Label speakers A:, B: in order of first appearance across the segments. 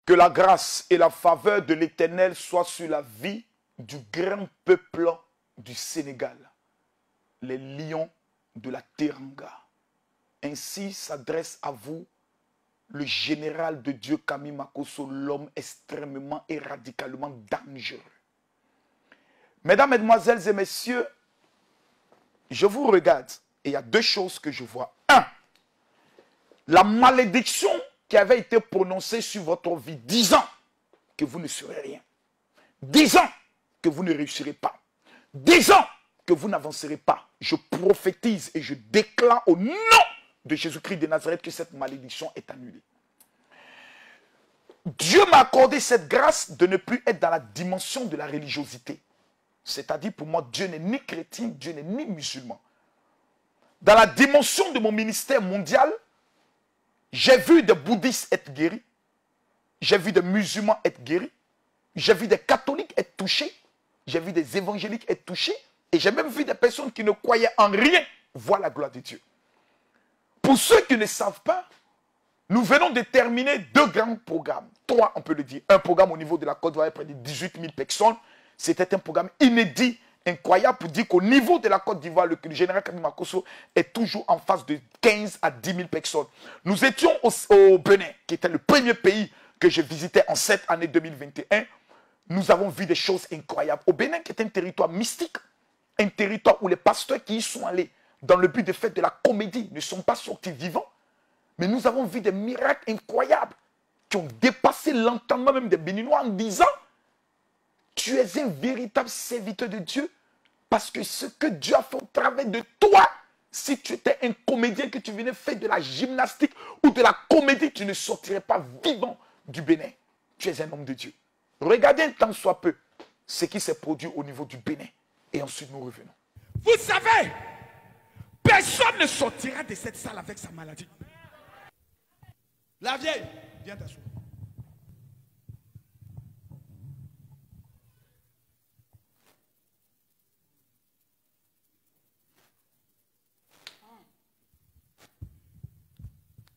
A: Que la grâce et la faveur de l'Éternel soient sur la vie du grand peuple du Sénégal, les lions de la Teranga. Ainsi s'adresse à vous le général de Dieu Kami Makosso, l'homme extrêmement et radicalement dangereux. Mesdames, Mesdemoiselles et Messieurs, je vous regarde et il y a deux choses que je vois. Un, la malédiction qui avait été prononcée sur votre vie, 10 ans que vous ne serez rien. 10 ans que vous ne réussirez pas. 10 ans que vous n'avancerez pas. Je prophétise et je déclare au nom de Jésus-Christ de Nazareth que cette malédiction est annulée. Dieu m'a accordé cette grâce de ne plus être dans la dimension de la religiosité. C'est-à-dire pour moi, Dieu n'est ni chrétien, Dieu n'est ni musulman. Dans la dimension de mon ministère mondial, j'ai vu des bouddhistes être guéris, j'ai vu des musulmans être guéris, j'ai vu des catholiques être touchés, j'ai vu des évangéliques être touchés, et j'ai même vu des personnes qui ne croyaient en rien voir la gloire de Dieu. Pour ceux qui ne savent pas, nous venons de terminer 2 grands programmes. 3, on peut le dire. Un programme au niveau de la Côte d'Ivoire, près de 18 000 personnes. C'était un programme inédit, incroyable, pour dire qu'au niveau de la Côte d'Ivoire, le général Kami Makosso est toujours en face de 15 à 10 000 personnes. Nous étions au Bénin, qui était le premier pays que je visitais en cette année 2021. Nous avons vu des choses incroyables. Au Bénin, qui est un territoire mystique, un territoire où les pasteurs qui y sont allés dans le but de faire de la comédie ne sont pas sortis vivants. Mais nous avons vu des miracles incroyables qui ont dépassé l'entendement même des Béninois en disant « Tu es un véritable serviteur de Dieu parce que ce que Dieu a fait au travers de toi, si tu étais un comédien, que tu venais faire de la gymnastique ou de la comédie, tu ne sortirais pas vivant du Bénin. Tu es un homme de Dieu. » Regardez un tant soit peu ce qui s'est produit au niveau du Bénin. Et ensuite nous revenons.
B: Vous savez, personne ne sortira de cette salle avec sa maladie. La vieille, viens t'asseoir.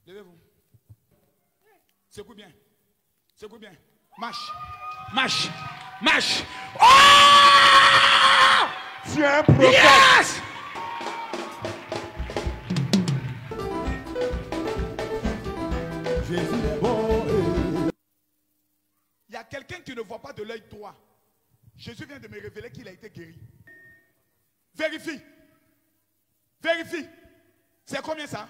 B: Levez-vous. Secoue bien. Secoue bien. Marche. Marche. Marche. Oh!
C: Tu es un prophète.
B: Yes!
C: Jésus est bon.
B: Il y a quelqu'un qui ne voit pas de l'œil droit. Jésus vient de me révéler qu'il a été guéri. Vérifie. Vérifie. C'est combien ça?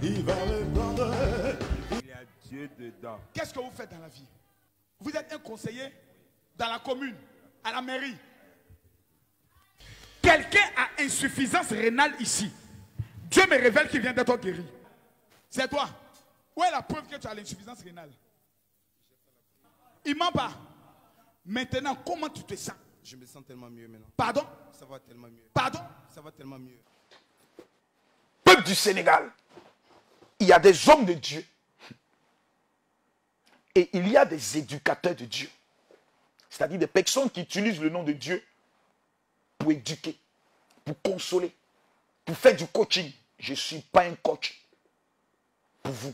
C: Il va me prendre.
D: Il y a Dieu dedans.
B: Qu'est-ce que vous faites dans la vie? Vous êtes un conseiller dans la commune, à la mairie. Quelqu'un a insuffisance rénale ici. Dieu me révèle qu'il vient d'être guéri. C'est toi. Où est la preuve que tu as l'insuffisance rénale? Il ment pas. Maintenant, comment tu te sens?
D: Je me sens tellement mieux maintenant.
B: Pardon?
D: Ça va tellement mieux.
B: Pardon?
D: Ça va tellement mieux.
A: Peuple du Sénégal, il y a des hommes de Dieu et il y a des éducateurs de Dieu. C'est-à-dire des personnes qui utilisent le nom de Dieu pour éduquer, pour consoler, pour faire du coaching. Je ne suis pas un coach pour vous.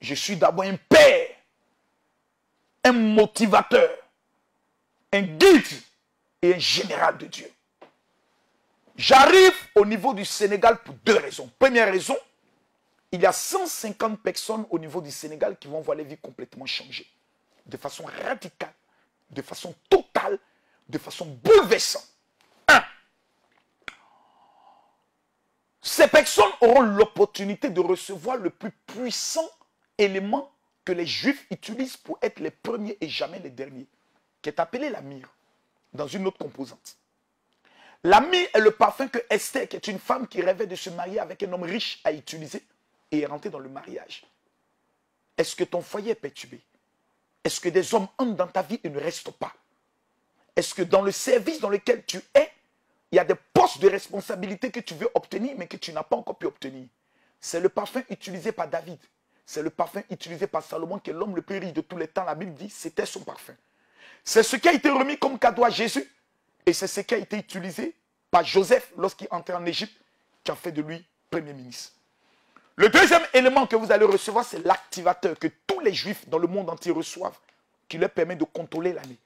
A: Je suis d'abord un père, un motivateur, un guide et un général de Dieu. J'arrive au niveau du Sénégal pour 2 raisons. Première raison, il y a 150 personnes au niveau du Sénégal qui vont voir les vies complètement changer. De façon radicale, de façon totale, de façon bouleversante. 1. Ces personnes auront l'opportunité de recevoir le plus puissant élément que les Juifs utilisent pour être les premiers et jamais les derniers, qui est appelé la myrrhe, dans une autre composante. La myrrhe est le parfum que Esther, qui est une femme qui rêvait de se marier avec un homme riche, a utilisé et est rentrée dans le mariage. Est-ce que ton foyer est perturbé? Est-ce que des hommes entrent dans ta vie et ne restent pas? Est-ce que dans le service dans lequel tu es, il y a des postes de responsabilité que tu veux obtenir, mais que tu n'as pas encore pu obtenir? C'est le parfum utilisé par David. C'est le parfum utilisé par Salomon, qui est l'homme le plus riche de tous les temps. La Bible dit, c'était son parfum. C'est ce qui a été remis comme cadeau à Jésus. Et c'est ce qui a été utilisé par Joseph lorsqu'il entrait en Égypte, qui a fait de lui premier ministre. Le deuxième élément que vous allez recevoir, c'est l'activateur que tous les juifs dans le monde entier reçoivent, qui leur permet de contrôler l'année,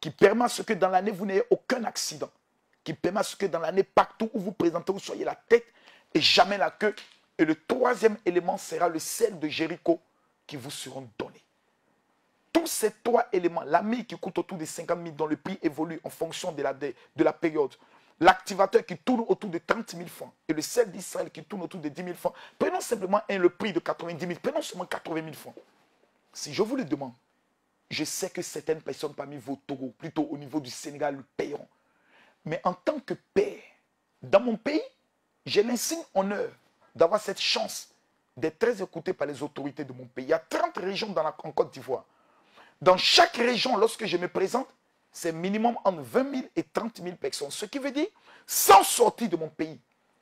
A: qui permet à ce que dans l'année, vous n'ayez aucun accident, qui permet à ce que dans l'année, partout où vous présentez, vous soyez la tête et jamais la queue. Et le troisième élément sera le sel de Jéricho qui vous seront donnés. Tous ces trois éléments, l'ami qui coûte autour de 50 000 dont le prix évolue en fonction de la période, l'activateur qui tourne autour de 30 000 francs et le sel d'Israël qui tourne autour de 10 000 francs, prenons simplement le prix de 90 000, prenons seulement 80 000 francs. Si je vous le demande, je sais que certaines personnes parmi vos taureaux, plutôt au niveau du Sénégal, le paieront. Mais en tant que père, dans mon pays, j'ai l'insigne honneur d'avoir cette chance d'être très écouté par les autorités de mon pays. Il y a 30 régions en Côte d'Ivoire. Dans chaque région, lorsque je me présente, c'est minimum entre 20 000 et 30 000 personnes. Ce qui veut dire, sans sortir de mon pays,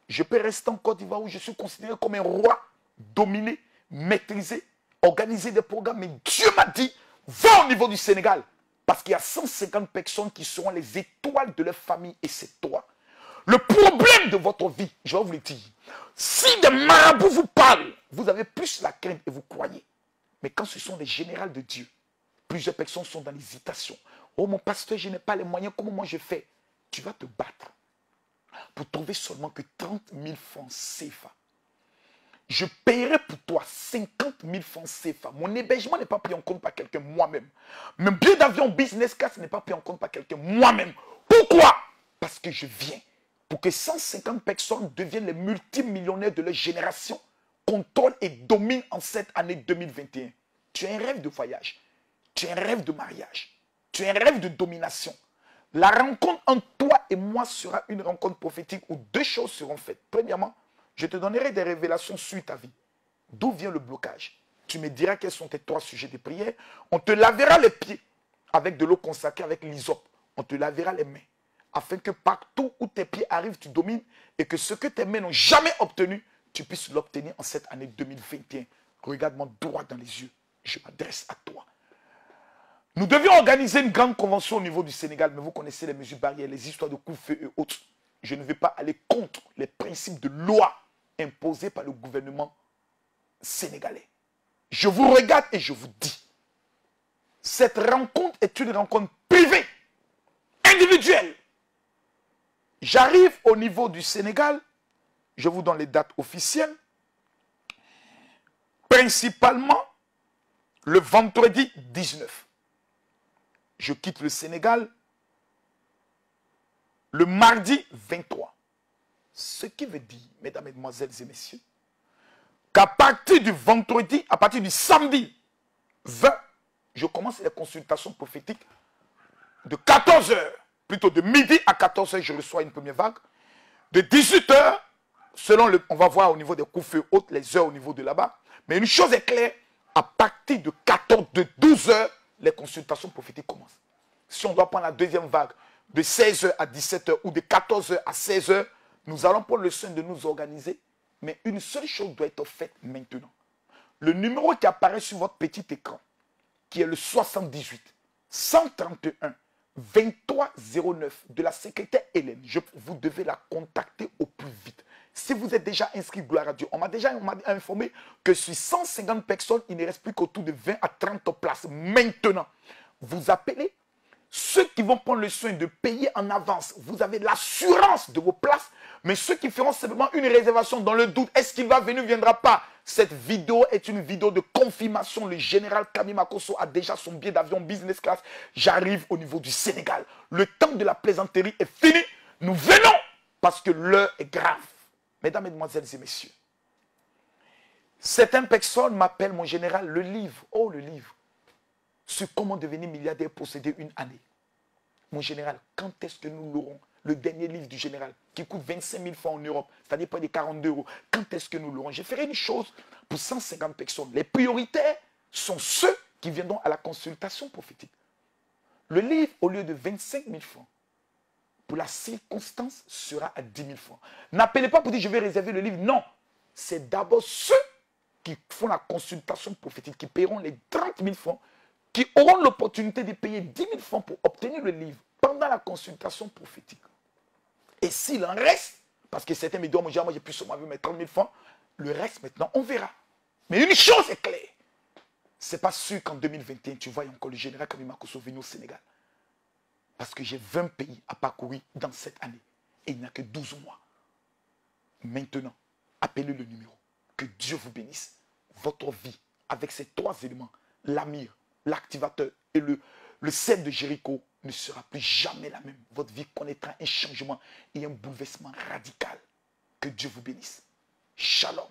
A: je peux rester en Côte d'Ivoire où je suis considéré comme un roi, dominé, maîtrisé, organiser des programmes. Mais Dieu m'a dit, va au niveau du Sénégal. Parce qu'il y a 150 personnes qui seront les étoiles de leur famille et c'est toi. Le problème de votre vie, je vais vous le dire, si des marabouts vous parlent, vous avez plus la crainte et vous croyez. Mais quand ce sont des généraux de Dieu, plusieurs personnes sont dans l'hésitation. Oh mon pasteur, je n'ai pas les moyens, comment moi je fais? Tu vas te battre pour trouver seulement que 30 000 francs CFA. Je paierai pour toi 50 000 francs CFA. Mon hébergement n'est pas pris en compte par quelqu'un moi-même. Mon billet d'avion business class n'est pas pris en compte par quelqu'un moi-même. Pourquoi? Parce que je viens pour que 150 personnes deviennent les multimillionnaires de leur génération, contrôlent et dominent en cette année 2021. Tu as un rêve de voyage, tu as un rêve de mariage, tu as un rêve de domination. La rencontre entre toi et moi sera une rencontre prophétique où deux choses seront faites. Premièrement, je te donnerai des révélations sur ta vie. D'où vient le blocage? Tu me diras quels sont tes trois sujets de prière. On te lavera les pieds avec de l'eau consacrée, avec l'hysope. On te lavera les mains. Afin que partout où tes pieds arrivent, tu domines. Et que ce que tes mains n'ont jamais obtenu, tu puisses l'obtenir en cette année 2021. Regarde-moi droit dans les yeux. Je m'adresse à toi. Nous devions organiser une grande convention au niveau du Sénégal. Mais vous connaissez les mesures barrières, les histoires de coups-feu et autres. Je ne vais pas aller contre les principes de loi imposés par le gouvernement sénégalais. Je vous regarde et je vous dis, cette rencontre est une rencontre privée, individuelle. J'arrive au niveau du Sénégal, je vous donne les dates officielles, principalement le vendredi 19. Je quitte le Sénégal le mardi 23. Ce qui veut dire, mesdames, mesdemoiselles et messieurs, qu'à partir du vendredi, à partir du samedi 20, je commence les consultations prophétiques de 14h, plutôt de midi à 14h, je reçois une première vague. De 18h, selon on va voir au niveau des coups-feux hautes, les heures au niveau de là-bas. Mais une chose est claire, à partir de 12h, les consultations prophétiques commencent. Si on doit prendre la deuxième vague de 16h à 17h ou de 14h à 16h, nous allons prendre le soin de nous organiser. Mais une seule chose doit être faite maintenant. Le numéro qui apparaît sur votre petit écran, qui est le 78 131 2309 de la secrétaire Hélène, vous devez la contacter au plus vite. Si vous êtes déjà inscrit, gloire à Dieu, on m'a déjà informé que sur 150 personnes, il ne reste plus qu'autour de 20 à 30 places. Maintenant, vous appelez ceux qui vont prendre le soin de payer en avance. Vous avez l'assurance de vos places, mais ceux qui feront simplement une réservation dans le doute, est-ce qu'il va venir, ne viendra pas? Cette vidéo est une vidéo de confirmation. Le général Kami Makosso a déjà son billet d'avion business class. J'arrive au niveau du Sénégal. Le temps de la plaisanterie est fini. Nous venons parce que l'heure est grave. Mesdames, Mesdemoiselles et Messieurs, certaines personnes m'appellent mon général le livre. Oh, le livre. Sur comment devenir milliardaire posséder une année. Mon général, quand est-ce que nous l'aurons? Le dernier livre du général qui coûte 25 000 francs en Europe, c'est-à-dire près de 42 €. Quand est-ce que nous l'aurons? Je ferai une chose pour 150 personnes. Les prioritaires sont ceux qui viendront à la consultation prophétique. Le livre, au lieu de 25 000 francs, pour la circonstance, sera à 10 000 francs. N'appelez pas pour dire je vais réserver le livre. Non. C'est d'abord ceux qui font la consultation prophétique, qui paieront les 30 000 francs, qui auront l'opportunité de payer 10 000 francs pour obtenir le livre pendant la consultation prophétique. Et s'il en reste, parce que certains me disent, moi j'ai pu seulement mettre 30 000 francs, le reste maintenant, on verra. Mais une chose est claire, c'est pas sûr qu'en 2021, tu vois encore le général Kabila Kosso venir au Sénégal. Parce que j'ai 20 pays à parcourir dans cette année. Et il n'y a que 12 mois. Maintenant, appelez le numéro. Que Dieu vous bénisse. Votre vie, avec ces 3 éléments, l'amir, l'activateur et le sel de Jéricho, ne sera plus jamais la même. Votre vie connaîtra un changement et un bouleversement radical. Que Dieu vous bénisse. Shalom.